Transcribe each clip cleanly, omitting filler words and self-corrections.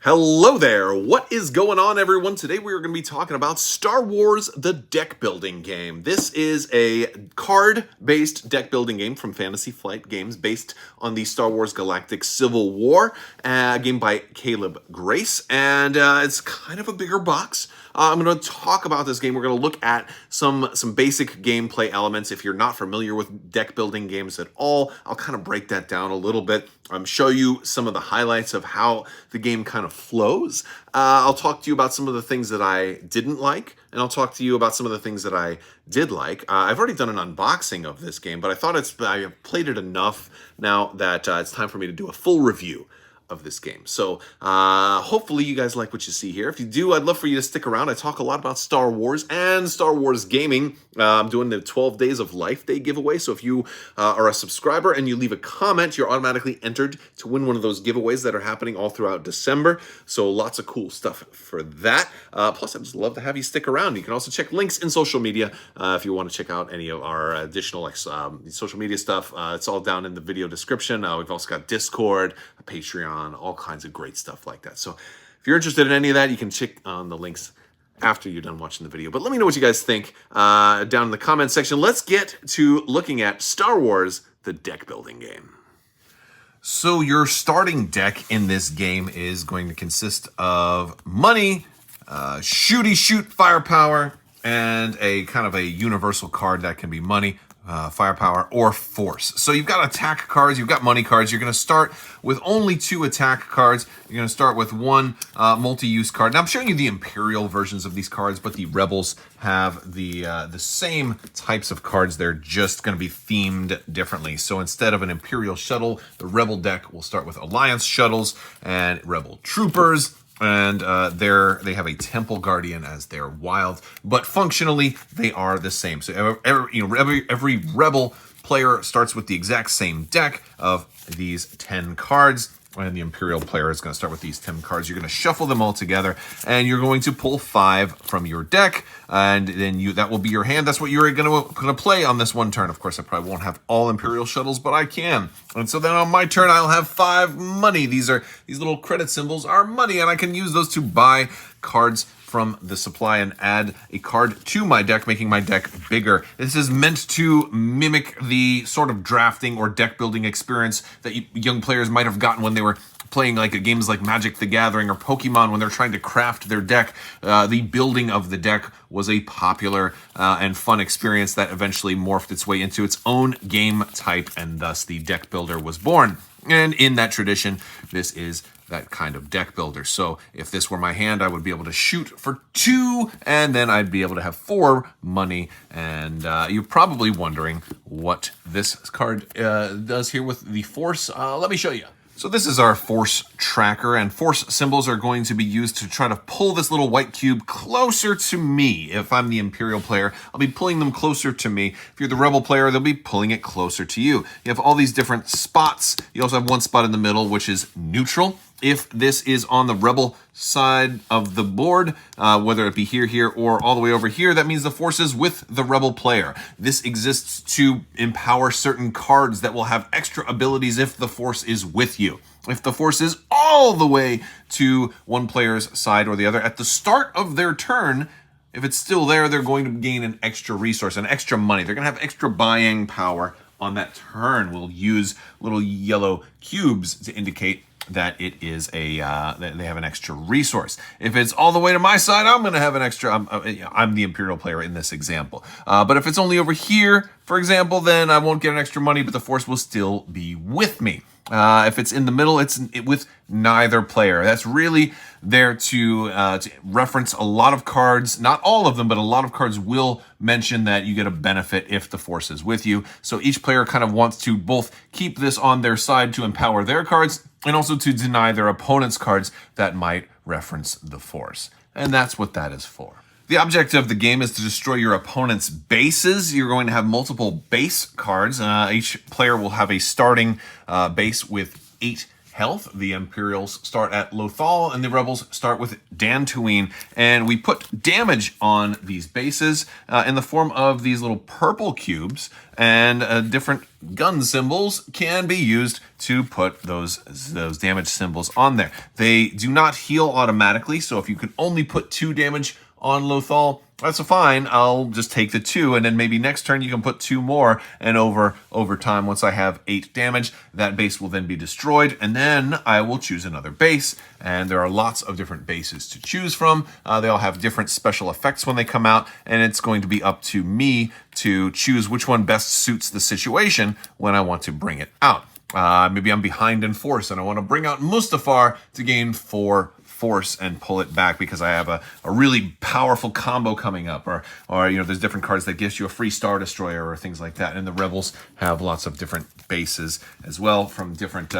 Hello there! What is going on, everyone? Today we are going to be talking about Star Wars, the deck building game. This is a card-based deck building game from Fantasy Flight Games based on the Star Wars Galactic Civil War, a game by Caleb Grace, and it's kind of a bigger box. I'm going to talk about this game. We're going to look at some basic gameplay elements. If you're not familiar with deck building games at all, I'll kind of break that down a little bit. Show you some of the highlights of how the game kind of flows. I'll talk to you about some of the things that I didn't like, and I'll talk to you about some of the things that I did like. I've already done an unboxing of this game, but I thought I've played it enough now that it's time for me to do a full review of this game. So hopefully you guys like what you see here. If you do, I'd love for you to stick around. I talk a lot about Star Wars and Star Wars gaming. I'm doing the 12 Days of Life Day giveaway. So if you are a subscriber and you leave a comment, you're automatically entered to win one of those giveaways that are happening all throughout December. So lots of cool stuff for that. Plus, I'd just love to have you stick around. You can also check links in social media if you want to check out any of our additional social media stuff. It's all down in the video description. We've also got Discord, a Patreon, all kinds of great stuff like that. So if you're interested in any of that, you can check on the links after you're done watching the video. But let me know what you guys think down in the comment section. Let's get to looking at Star Wars, the deck building game. So your starting deck in this game is going to consist of money, shoot firepower, and a kind of a universal card that can be money, firepower, or force. So you've got attack cards, you've got money cards. You're going to start with only 2 attack cards. You're going to start with 1 multi-use card. Now I'm showing you the Imperial versions of these cards, but the Rebels have the same types of cards. They're just going to be themed differently. So instead of an Imperial shuttle, the Rebel deck will start with Alliance shuttles and Rebel troopers. And they have a Temple Guardian as their wild, but functionally they are the same. So every Rebel player starts with the exact same deck of these 10 cards. And the Imperial player is going to start with these 10 cards. You're going to shuffle them all together, and you're going to pull 5 from your deck, and then that will be your hand. That's what you're going to play on this one turn. Of course, I probably won't have all Imperial shuttles, but I can. And so then on my turn, I'll have 5 money. These little credit symbols are money, and I can use those to buy cards from the supply and add a card to my deck, making my deck bigger. This is meant to mimic the sort of drafting or deck building experience that young players might have gotten when they were playing games like Magic the Gathering or Pokemon when they're trying to craft their deck. The building of the deck was a popular and fun experience that eventually morphed its way into its own game type, and thus the deck builder was born. And in that tradition, this is that kind of deck builder. So if this were my hand, I would be able to shoot for 2, and then I'd be able to have 4 money. And you're probably wondering what this card does here with the Force. Let me show you. So this is our Force tracker, and Force symbols are going to be used to try to pull this little white cube closer to me. If I'm the Imperial player, I'll be pulling them closer to me. If you're the Rebel player, they'll be pulling it closer to you. You have all these different spots. You also have one spot in the middle, which is neutral. If this is on the Rebel side of the board, whether it be here, or all the way over here, that means the Force is with the Rebel player. This exists to empower certain cards that will have extra abilities if the Force is with you. If the Force is all the way to one player's side or the other at the start of their turn, if it's still there, they're going to gain an extra resource, an extra money. They're going to have extra buying power on that turn. We'll use little yellow cubes to indicate that it is that they have an extra resource. If it's all the way to my side, I'm going to have an extra. I'm the Imperial player in this example. But if it's only over here, for example, then I won't get an extra money, but the Force will still be with me. If it's in the middle, it's with neither player. That's really there to reference a lot of cards. Not all of them, but a lot of cards will mention that you get a benefit if the Force is with you. So each player kind of wants to both keep this on their side to empower their cards, and also to deny their opponent's cards that might reference the Force. And that's what that is for. The object of the game is to destroy your opponent's bases. You're going to have multiple base cards. Each player will have a starting base with 8 health. The Imperials start at Lothal, and the Rebels start with Dantooine. And we put damage on these bases in the form of these little purple cubes, and different gun symbols can be used to put those damage symbols on there. They do not heal automatically, so if you can only put 2 damage on Lothal, that's fine. I'll just take the 2, and then maybe next turn you can put 2 more, and over time, once I have 8 damage, that base will then be destroyed, and then I will choose another base. And there are lots of different bases to choose from. They all have different special effects when they come out, and it's going to be up to me to choose which one best suits the situation when I want to bring it out. Maybe I'm behind in force, and I want to bring out Mustafar to gain 4 force and pull it back because I have a really powerful combo coming up, or there's different cards that gives you a free Star Destroyer or things like that. And the Rebels have lots of different bases as well from different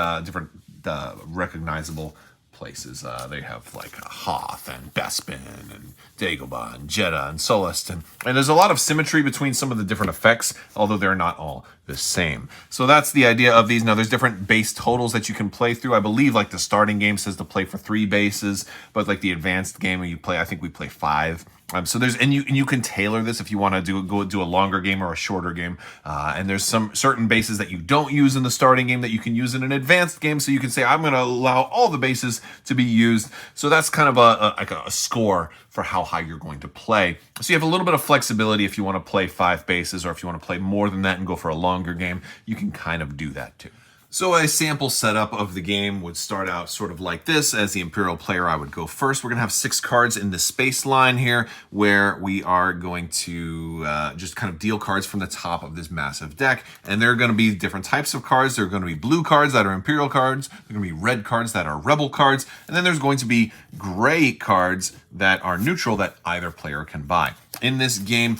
recognizable places. They have like Hoth and Bespin and Dagobah and Jeddah and Solist, and there's a lot of symmetry between some of the different effects, although they're not all the same. So that's the idea of these. Now there's different base totals that you can play through. I believe like the starting game says to play for 3 bases, but like the advanced game when you play, I think we play 5. So there's and you can tailor this if you want to do a longer game or a shorter game. And there's some certain bases that you don't use in the starting game that you can use in an advanced game. So you can say I'm going to allow all the bases to be used. So that's kind of a score for how high you're going to play. So you have a little bit of flexibility if you want to play 5 bases, or if you want to play more than that and go for a longer game, you can kind of do that too. So a sample setup of the game would start out sort of like this. As the Imperial player, I would go first. We're going to have 6 cards in the space line here, where we are going to just kind of deal cards from the top of this massive deck. And there are going to be different types of cards. There are going to be blue cards that are Imperial cards. There are going to be red cards that are Rebel cards. And then there's going to be gray cards that are neutral that either player can buy. In this game,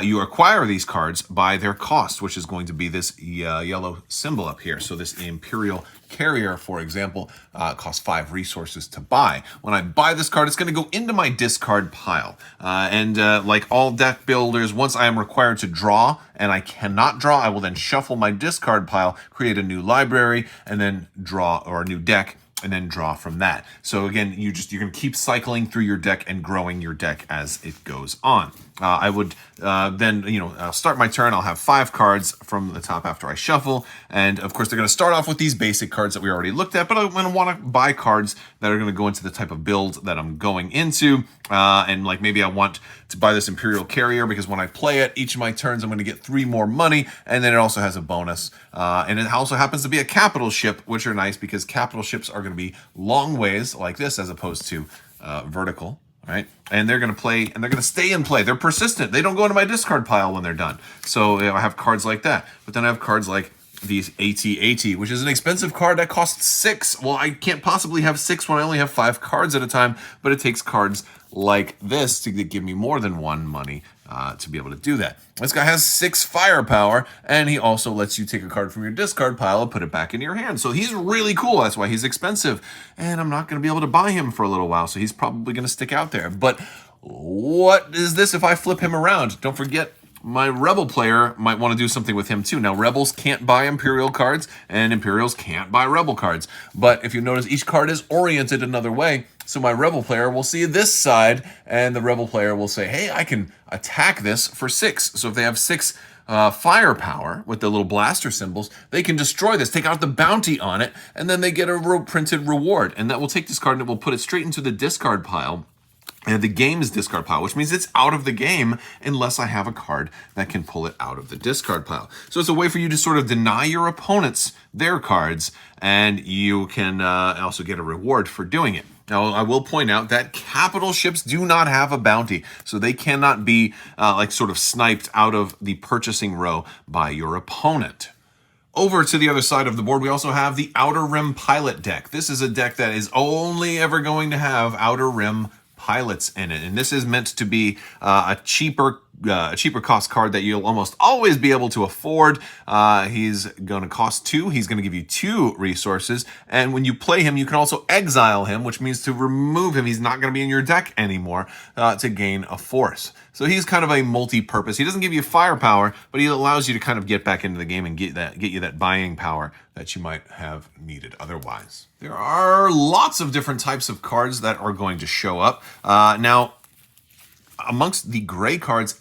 you acquire these cards by their cost, which is going to be this yellow symbol up here. So this Imperial Carrier, for example, costs 5 resources to buy. When I buy this card, it's going to go into my discard pile. Like all deck builders, once I am required to draw and I cannot draw, I will then shuffle my discard pile, create a new library, and then draw, or a new deck, and then draw from that. So again, you're going to keep cycling through your deck and growing your deck as it goes on. I would then, I'll start my turn. I'll have 5 cards from the top after I shuffle. And of course, they're going to start off with these basic cards that we already looked at, but I'm going to want to buy cards that are going to go into the type of build that I'm going into. And like maybe I want to buy this Imperial Carrier because when I play it, each of my turns, I'm going to get 3 more money. And then it also has a bonus. And it also happens to be a capital ship, which are nice because capital ships are going to be long ways like this as opposed to vertical. Right? And they're going to play, and they're going to stay in play. They're persistent. They don't go into my discard pile when they're done. So I have cards like that. But then I have cards like these AT-AT, which is an expensive card that costs 6. Well, I can't possibly have 6 when I only have 5 cards at a time, but it takes cards like this to give me more than 1 money to be able to do that. This guy has 6 firepower, and he also lets you take a card from your discard pile and put it back into your hand. So he's really cool. That's why he's expensive. And I'm not going to be able to buy him for a little while, so he's probably going to stick out there. But what is this if I flip him around? Don't forget, my Rebel player might want to do something with him too. Now, Rebels can't buy Imperial cards, and Imperials can't buy Rebel cards. But if you notice, each card is oriented another way. So my Rebel player will see this side, and the Rebel player will say, hey, I can attack this for 6. So if they have 6 firepower with the little blaster symbols, they can destroy this, take out the bounty on it, and then they get a printed reward. And that will take this card and it will put it straight into the discard pile. And the game's discard pile, which means it's out of the game unless I have a card that can pull it out of the discard pile. So it's a way for you to sort of deny your opponents their cards, and you can also get a reward for doing it. Now, I will point out that capital ships do not have a bounty, so they cannot be sort of sniped out of the purchasing row by your opponent. Over to the other side of the board, we also have the Outer Rim Pilot deck. This is a deck that is only ever going to have Outer Rim pilots in it, and this is meant to be a cheaper cheaper cost card that you'll almost always be able to afford. He's going to cost 2. He's going to give you 2 resources. And when you play him, you can also exile him, which means to remove him. He's not going to be in your deck anymore to gain a force. So he's kind of a multi-purpose. He doesn't give you firepower, but he allows you to kind of get back into the game and get you that buying power that you might have needed otherwise. There are lots of different types of cards that are going to show up. Now, amongst the gray cards,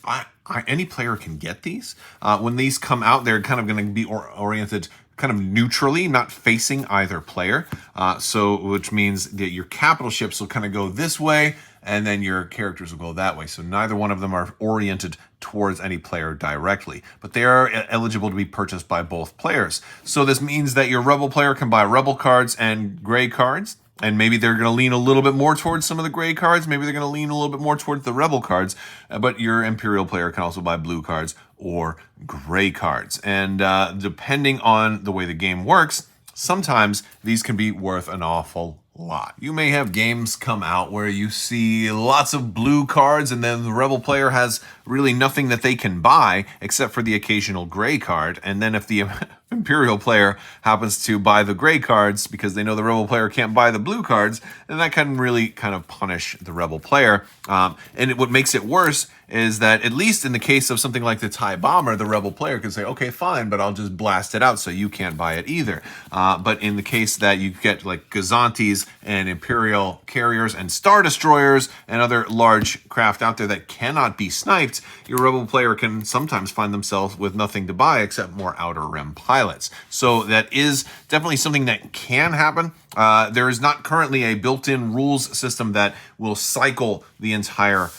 any player can get these. When these come out, they're kind of going to be oriented kind of neutrally, not facing either player. Which means that your capital ships will kind of go this way, and then your characters will go that way. So neither one of them are oriented towards any player directly, but they are eligible to be purchased by both players. So this means that your rebel player can buy rebel cards and gray cards, and maybe they're going to lean a little bit more towards some of the gray cards. Maybe they're going to lean a little bit more towards the rebel cards, but your Imperial player can also buy blue cards or gray cards. And depending on the way the game works, sometimes these can be worth an awful lot. You may have games come out where you see lots of blue cards and then the rebel player has really nothing that they can buy except for the occasional gray card. And then if the Imperial player happens to buy the gray cards because they know the rebel player can't buy the blue cards, then that can really kind of punish the rebel player. What makes it worse is that, at least in the case of something like the TIE Bomber, the rebel player can say, okay, fine, but I'll just blast it out so you can't buy it either. But in the case that you get like Gazantes and Imperial carriers and Star Destroyers and other large craft out there that cannot be sniped, your rebel player can sometimes find themselves with nothing to buy except more Outer Rim pilots. So that is definitely something that can happen. There is not currently a built-in rules system that will cycle the entire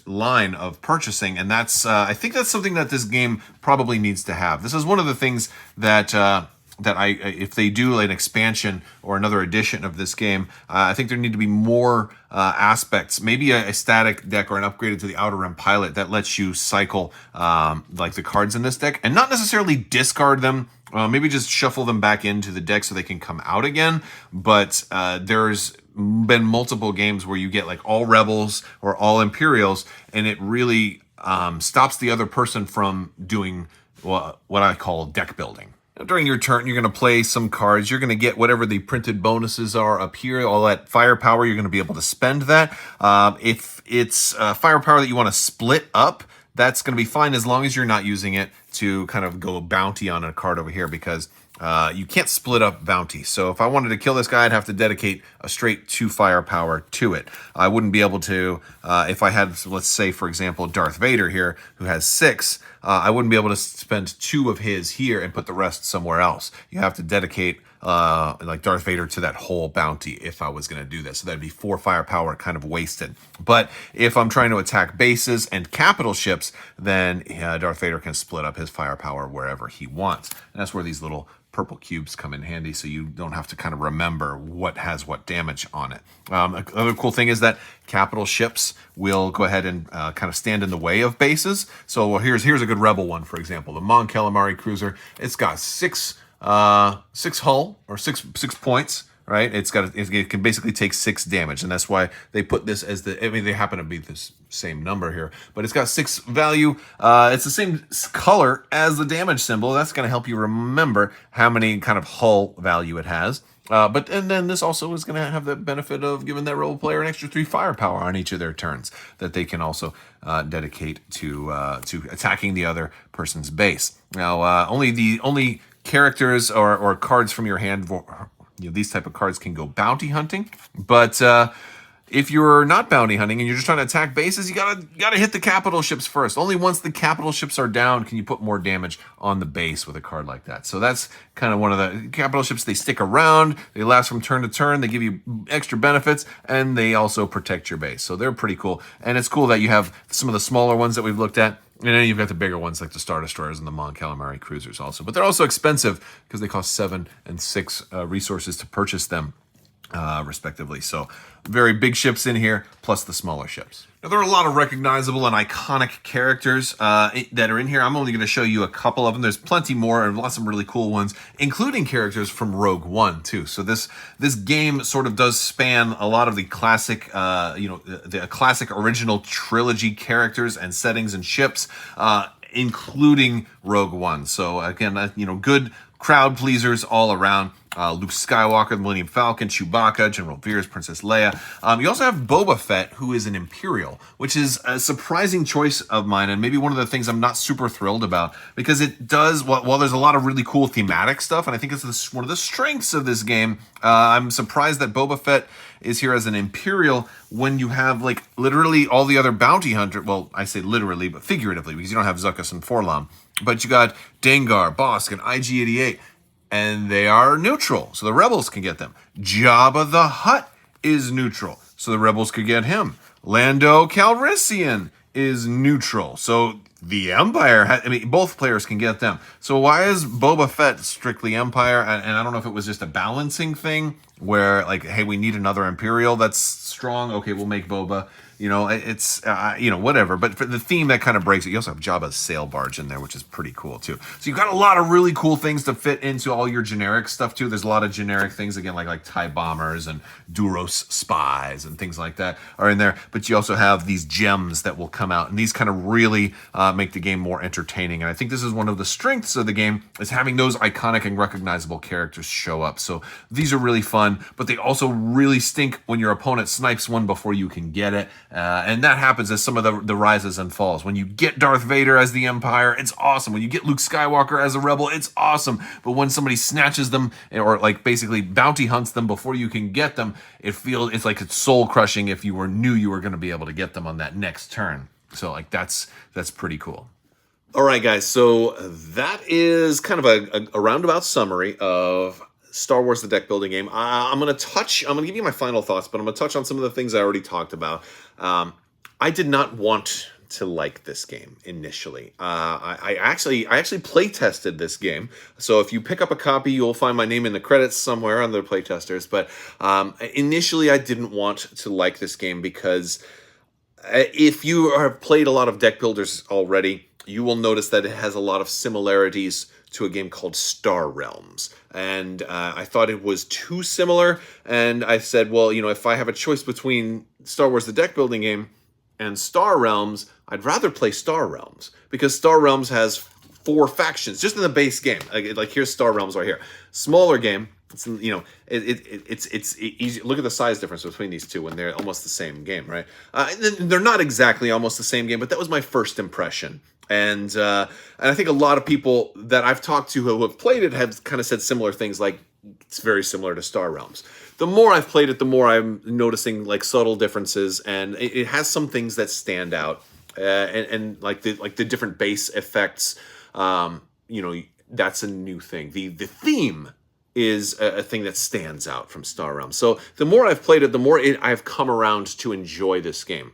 line of purchasing, and that's I think that's something that this game probably needs to have. This is one of the things that if they do an expansion or another edition of this game, I think there need to be more aspects, maybe a static deck or an upgraded to the Outer Rim pilot that lets you cycle like the cards in this deck and not necessarily discard them. Maybe just shuffle them back into the deck so they can come out again. But there's been multiple games where you get like all rebels or all Imperials, and it really stops the other person from doing what I call deck building. During your turn, you're going to play some cards. You're going to get whatever the printed bonuses are up here. All that firepower, you're going to be able to spend that. If it's firepower that you want to split up, that's going to be fine as long as you're not using it to kind of go bounty on a card over here, because you can't split up bounty. So if I wanted to kill this guy, I'd have to dedicate a straight 2 firepower to it. I wouldn't be able to, if I had, let's say, for example, Darth Vader here, who has 6, I wouldn't be able to spend 2 of his here and put the rest somewhere else. You have to dedicate like Darth Vader to that whole bounty if I was going to do this. So that'd be 4 firepower kind of wasted. But if I'm trying to attack bases and capital ships, then Darth Vader can split up his firepower wherever he wants. And that's where these little purple cubes come in handy, so you don't have to kind of remember what has what damage on it. Another cool thing is that capital ships will go ahead and kind of stand in the way of bases. So here's a good rebel one, for example, the Mon Calamari cruiser. It's got 6 hull or six points, right? It can basically take 6 damage, and that's why they put this as they happen to be this same number here, but it's got 6 value. It's the same color as the damage symbol. That's going to help you remember how many kind of hull value it has. And then this also is going to have the benefit of giving that rebel player an extra 3 firepower on each of their turns that they can also dedicate to attacking the other person's base. Now, only characters or cards from your hand, these type of cards can go bounty hunting, but if you're not bounty hunting and you're just trying to attack bases, you gotta hit the capital ships first. Only once the capital ships are down can you put more damage on the base with a card like that. So that's kind of one of the capital ships. They stick around, they last from turn to turn, they give you extra benefits, and they also protect your base. So they're pretty cool. And it's cool that you have some of the smaller ones that we've looked at, and then you've got the bigger ones like the Star Destroyers and the Mon Calamari cruisers also. But they're also expensive because they cost 7 and 6 resources to purchase them, respectively. So very big ships in here, plus the smaller ships. Now, there are a lot of recognizable and iconic characters that are in here. I'm only going to show you a couple of them. There's plenty more and lots of really cool ones, including characters from Rogue One too. So this game sort of does span a lot of the classic, the classic original trilogy characters and settings and ships, including Rogue One. So again, good crowd pleasers all around. Luke Skywalker, the Millennium Falcon, Chewbacca, General Veers, Princess Leia. You also have Boba Fett, who is an Imperial, which is a surprising choice of mine, and maybe one of the things I'm not super thrilled about, because it does, while there's a lot of really cool thematic stuff, and I think it's one of the strengths of this game, I'm surprised that Boba Fett is here as an Imperial when you have, like, literally all the other bounty hunter, well, I say literally, but figuratively, because you don't have Zuckuss and Forlom, but you got Dengar, Bosk, and IG-88, and they are neutral, so the rebels can get them. Jabba the Hutt is neutral, so the rebels could get him. Lando Calrissian is neutral, so the Empire, both players can get them. So why is Boba Fett strictly Empire? And I don't know if it was just a balancing thing, where, like, hey, we need another Imperial that's strong. Okay, we'll make Boba. It's whatever. But for the theme, that kind of breaks it. You also have Jabba's sail barge in there, which is pretty cool too. So you've got a lot of really cool things to fit into all your generic stuff too. There's a lot of generic things, again, like TIE bombers and Duros spies and things like that are in there. But you also have these gems that will come out, and these kind of really make the game more entertaining. And I think this is one of the strengths of the game, is having those iconic and recognizable characters show up. So these are really fun, but they also really stink when your opponent snipes one before you can get it. And that happens as some of the rises and falls. When you get Darth Vader as the Empire, it's awesome. When you get Luke Skywalker as a rebel, it's awesome. But when somebody snatches them, or like basically bounty hunts them before you can get them, it's like it's soul crushing if you knew you were going to be able to get them on that next turn. So like that's pretty cool. All right, guys. So that is kind of a roundabout summary of Star Wars: The Deck Building Game. I'm going to give you my final thoughts, but I'm going to touch on some of the things I already talked about. I did not want to like this game initially. I actually play tested this game. So if you pick up a copy, you'll find my name in the credits somewhere on the play testers. But initially, I didn't want to like this game because if you have played a lot of deck builders already, you will notice that it has a lot of similarities to a game called Star Realms. And I thought it was too similar. And I said, well, if I have a choice between Star Wars: The Deck Building Game and Star Realms, I'd rather play Star Realms, because Star Realms has 4 factions just in the base game. Like here's Star Realms right here. Smaller game. It's it's easy. Look at the size difference between these two when they're almost the same game, right? They're not exactly almost the same game, but that was my first impression. And I think a lot of people that I've talked to who have played it have kind of said similar things, like it's very similar to Star Realms. The more I've played it, the more I'm noticing like subtle differences, and it has some things that stand out, and like the different base effects. That's a new thing. The theme is a thing that stands out from Star Realms. So the more I've played it, the more I've come around to enjoy this game.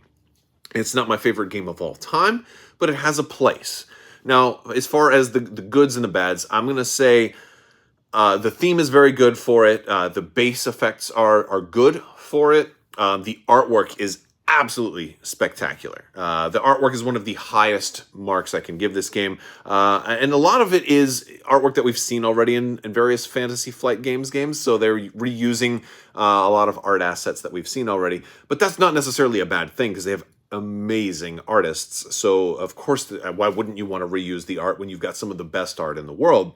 It's not my favorite game of all time, but it has a place. Now, as far as the goods and the bads, I'm going to say the theme is very good for it. The base effects are good for it. The artwork is absolutely spectacular. The artwork is one of the highest marks I can give this game. And a lot of it is artwork that we've seen already in various Fantasy Flight games. So they're reusing a lot of art assets that we've seen already. But that's not necessarily a bad thing, because they have amazing artists. So of course, why wouldn't you want to reuse the art when you've got some of the best art in the world?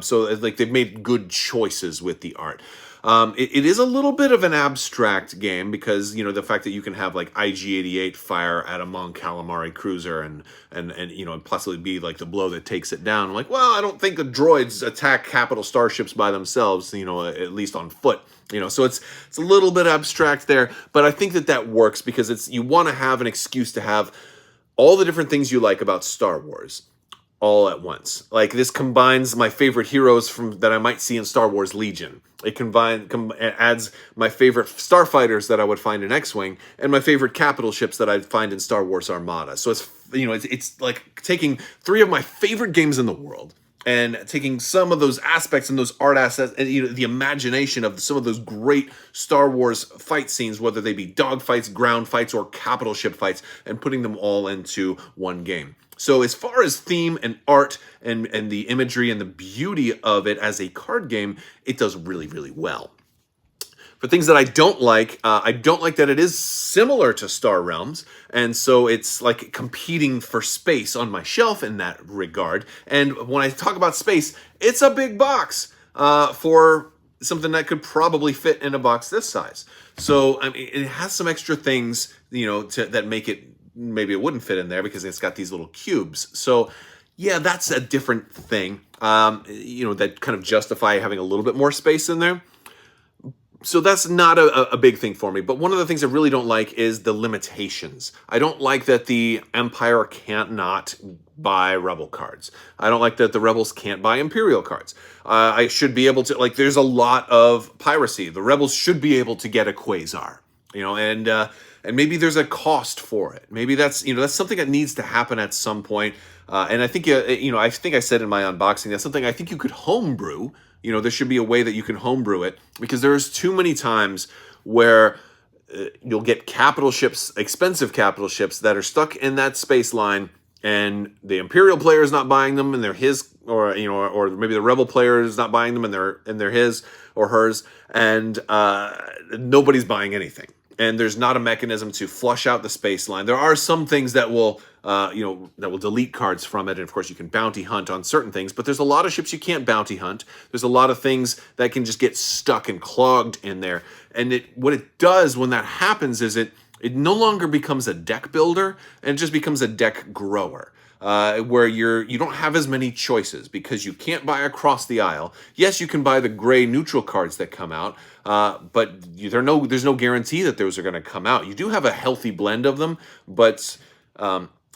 So like they've made good choices with the art. It is a little bit of an abstract game, because the fact that you can have like IG-88 fire at a Mon Calamari cruiser and possibly be like the blow that takes it down. I'm like, well, I don't think the droids attack capital starships by themselves, at least on foot. So it's a little bit abstract there, but I think that works, because you want to have an excuse to have all the different things you like about Star Wars all at once. Like, this combines my favorite heroes that I might see in Star Wars Legion. It adds my favorite starfighters that I would find in X-Wing, and my favorite capital ships that I'd find in Star Wars Armada. So it's like taking 3 of my favorite games in the world, and taking some of those aspects and those art assets and the imagination of some of those great Star Wars fight scenes, whether they be dog fights, ground fights, or capital ship fights, and putting them all into one game. So as far as theme and art and the imagery and the beauty of it as a card game, it does really, really well. For things that I don't like that it is similar to Star Realms, and so it's like competing for space on my shelf in that regard. And when I talk about space, it's a big box for something that could probably fit in a box this size. So I mean, it has some extra things, that make it, maybe it wouldn't fit in there because it's got these little cubes. So yeah, that's a different thing, that kind of justify having a little bit more space in there. So that's not a big thing for me. But one of the things I really don't like is the limitations. I don't like that the Empire can't not buy Rebel cards. I don't like that the Rebels can't buy Imperial cards. I should be able to, there's a lot of piracy. The Rebels should be able to get a Quasar, and maybe there's a cost for it. Maybe that's something that needs to happen at some point. And I think, I think I said in my unboxing, that's something I think you could homebrew. There should be a way that you can homebrew it, because there's too many times where you'll get capital ships, expensive capital ships that are stuck in that space line, and the Imperial player is not buying them, and they're his, or maybe the Rebel player is not buying them, and they're his or hers, and nobody's buying anything. And there's not a mechanism to flush out the space line. There are some things that will, that will delete cards from it. And of course you can bounty hunt on certain things, but there's a lot of ships you can't bounty hunt. There's a lot of things that can just get stuck and clogged in there. And what it does when that happens is it no longer becomes a deck builder, and it just becomes a deck grower. Where you don't have as many choices because you can't buy across the aisle. Yes, you can buy the gray neutral cards that come out, but there's no guarantee that those are going to come out. You do have a healthy blend of them, but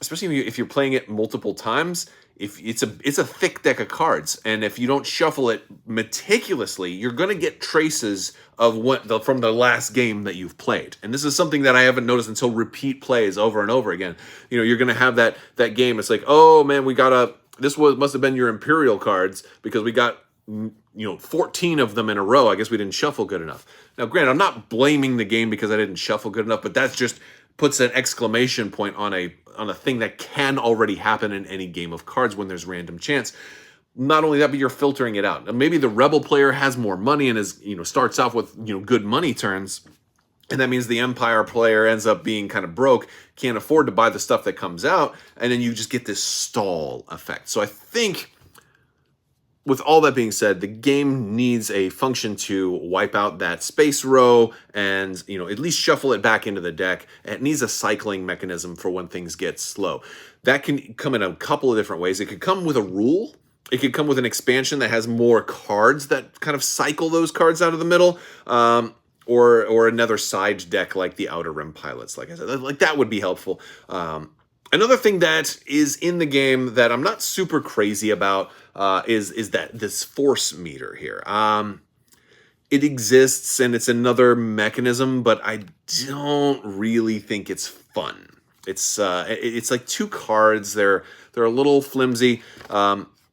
especially if you're playing it multiple times, if it's a thick deck of cards, and if you don't shuffle it meticulously, you're going to get traces of from the last game that you've played. And this is something that I haven't noticed until repeat plays over and over again. You're going to have that game. It's like, oh man, must have been your Imperial cards because we got 14 of them in a row. I guess we didn't shuffle good enough. Now, granted, I'm not blaming the game because I didn't shuffle good enough, but that's just puts an exclamation point on a thing that can already happen in any game of cards when there's random chance. Not only that, but you're filtering it out. Now, maybe the Rebel player has more money and is starts off with good money turns, and that means the Empire player ends up being kind of broke, can't afford to buy the stuff that comes out, and then you just get this stall effect. So I think, with all that being said, the game needs a function to wipe out that space row and, at least shuffle it back into the deck. It needs a cycling mechanism for when things get slow. That can come in a couple of different ways. It could come with a rule. It could come with an expansion that has more cards that kind of cycle those cards out of the middle, or another side deck like the Outer Rim Pilots. Like I said, that would be helpful. Another thing that is in the game that I'm not super crazy about is that this force meter here. It exists and it's another mechanism, but I don't really think it's fun. It's like two cards. They're a little flimsy.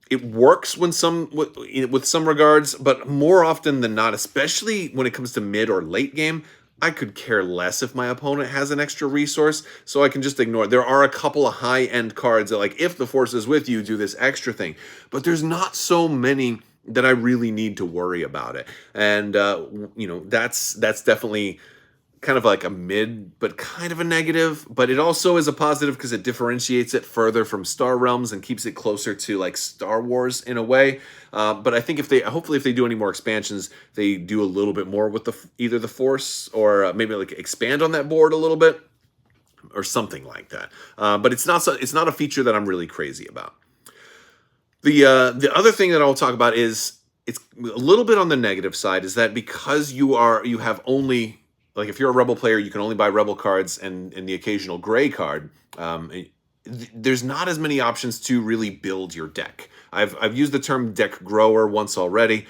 It works with some regards, but more often than not, especially when it comes to mid or late game, I could care less if my opponent has an extra resource, so I can just ignore it. There are a couple of high-end cards that, like, if the force is with you, do this extra thing. But there's not so many that I really need to worry about it. And, that's definitely kind of like a mid, but kind of a negative. But it also is a positive because it differentiates it further from Star Realms and keeps it closer to like Star Wars in a way. But I think hopefully if they do any more expansions, they do a little bit more with either the Force or maybe like expand on that board a little bit or something like that. But it's not a feature that I'm really crazy about. The other thing that I'll talk about is it's a little bit on the negative side, is that because you have only, like, if you're a Rebel player, you can only buy Rebel cards and the occasional gray card. There's not as many options to really build your deck. I've used the term deck grower once already.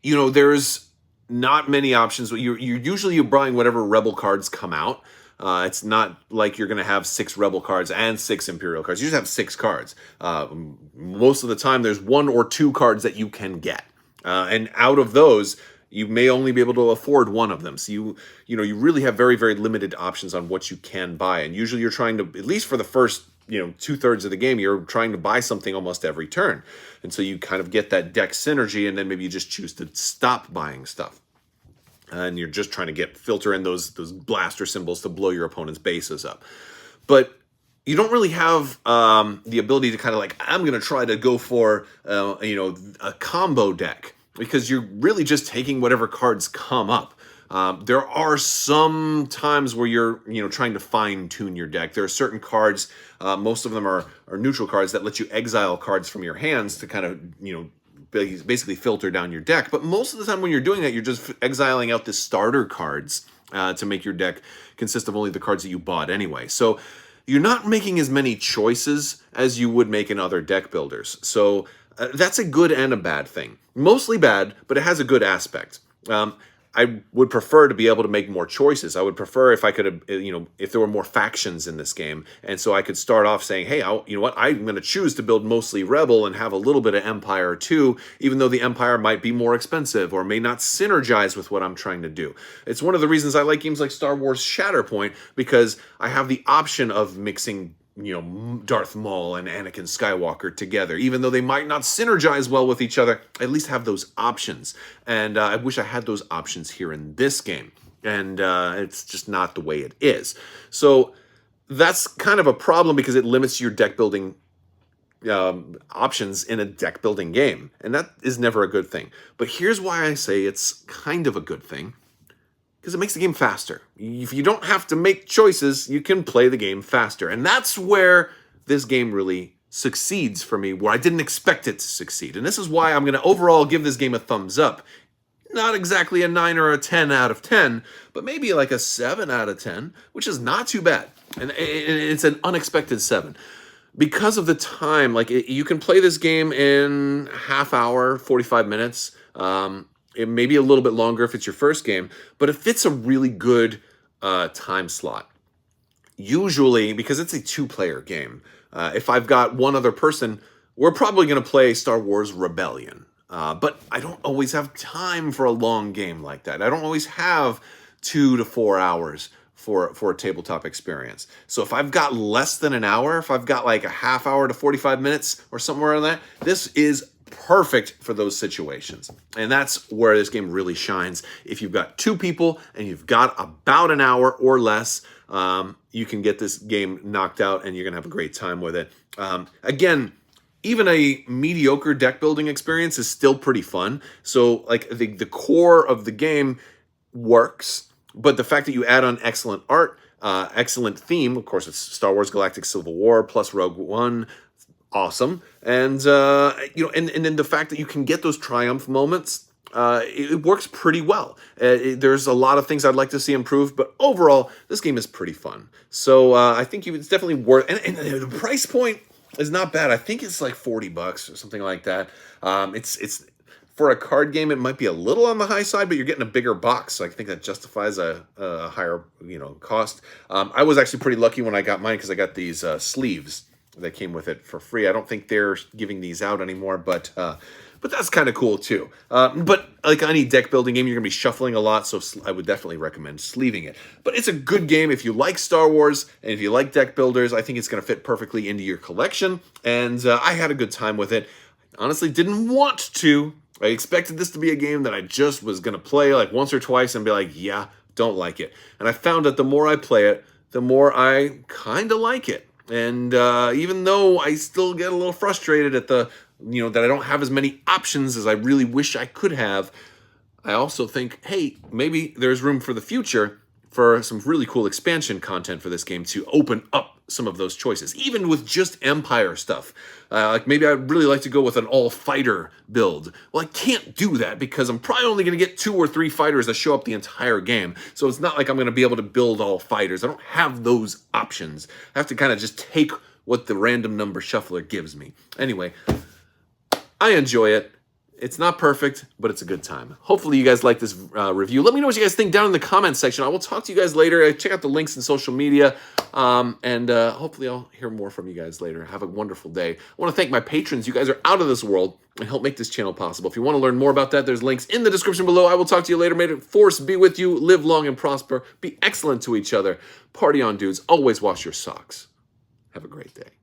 There's not many options. You're usually buying whatever Rebel cards come out. It's not like you're going to have 6 Rebel cards and 6 Imperial cards. You just have 6 cards. Most of the time, there's 1 or 2 cards that you can get. And out of those, you may only be able to afford 1 of them. So you really have very, very limited options on what you can buy. And usually you're trying to, at least for the first 2/3 of the game, you're trying to buy something almost every turn. And so you kind of get that deck synergy, and then maybe you just choose to stop buying stuff. And you're just trying to filter in those blaster symbols to blow your opponent's bases up. But you don't really have the ability to kind of I'm going to try to go for, a combo deck, because you're really just taking whatever cards come up. There are some times where you're trying to fine-tune your deck. There are certain cards, most of them are neutral cards, that let you exile cards from your hands to kind of basically filter down your deck. But most of the time when you're doing that, you're just exiling out the starter cards to make your deck consist of only the cards that you bought anyway. So you're not making as many choices as you would make in other deck builders. So that's a good and a bad thing. Mostly bad, but it has a good aspect. I would prefer to be able to make more choices. I would prefer if I could, if there were more factions in this game. And so I could start off saying, hey, you know what, I'm going to choose to build mostly Rebel and have a little bit of Empire too, even though the Empire might be more expensive or may not synergize with what I'm trying to do. It's one of the reasons I like games like Star Wars Shatterpoint, because I have the option of mixing Darth Maul and Anakin Skywalker together. Even though they might not synergize well with each other, I at least have those options. And I wish I had those options here in this game. And it's just not the way it is. So that's kind of a problem, because it limits your deck building options in a deck building game. And that is never a good thing. But here's why I say it's kind of a good thing. Because it makes the game faster. If you don't have to make choices, you can play the game faster. And that's where this game really succeeds for me, where I didn't expect it to succeed. And this is why I'm going to overall give this game a thumbs up. Not exactly a 9 or a 10 out of 10, but maybe like a 7 out of 10, which is not too bad. And it's an unexpected 7. Because of the time, you can play this game in half hour, 45 minutes. It may be a little bit longer if it's your first game, but it fits a really good time slot. Usually, because it's a 2-player game, if I've got one other person, we're probably going to play Star Wars Rebellion. But I don't always have time for a long game like that. I don't always have 2 to 4 hours for a tabletop experience. So if I've got less than an hour, if I've got like a half hour to 45 minutes or somewhere in that, this is perfect for those situations. And that's where this game really shines. If you've got 2 people and you've got about an hour or less, you can get this game knocked out and you're going to have a great time with it. Again, even a mediocre deck building experience is still pretty fun. So the core of the game works, but the fact that you add on excellent art, excellent theme, of course it's Star Wars Galactic Civil War plus Rogue One, awesome. And and then the fact that you can get those triumph moments, it works pretty well. There's a lot of things I'd like to see improved, but overall, this game is pretty fun. So I think it's definitely worth. And the price point is not bad. I think it's like $40 or something like that. It's for a card game, it might be a little on the high side, but you're getting a bigger box, so I think that justifies a higher cost. I was actually pretty lucky when I got mine, because I got these sleeves that came with it for free. I don't think they're giving these out anymore, but that's kind of cool too. But like any deck building game, you're gonna be shuffling a lot, so I would definitely recommend sleeving it. But it's a good game if you like Star Wars and if you like deck builders. I think it's gonna fit perfectly into your collection, and I had a good time with it. Honestly, didn't want to. I expected this to be a game that I just was gonna play like once or twice and be like, yeah, don't like it. And I found that the more I play it, the more I kind of like it. And even though I still get a little frustrated at that I don't have as many options as I really wish I could have, I also think, hey, maybe there's room for the future for some really cool expansion content for this game to open up some of those choices, even with just Empire stuff. Maybe I'd really like to go with an all-fighter build. Well, I can't do that because I'm probably only going to get 2 or 3 fighters that show up the entire game. So it's not like I'm going to be able to build all fighters. I don't have those options. I have to kind of just take what the random number shuffler gives me. Anyway, I enjoy it. It's not perfect, but it's a good time. Hopefully you guys like this review. Let me know what you guys think down in the comments section. I will talk to you guys later. Check out the links in social media. And hopefully I'll hear more from you guys later. Have a wonderful day. I want to thank my patrons. You guys are out of this world and help make this channel possible. If you want to learn more about that, there's links in the description below. I will talk to you later. May the force be with you. Live long and prosper. Be excellent to each other. Party on, dudes. Always wash your socks. Have a great day.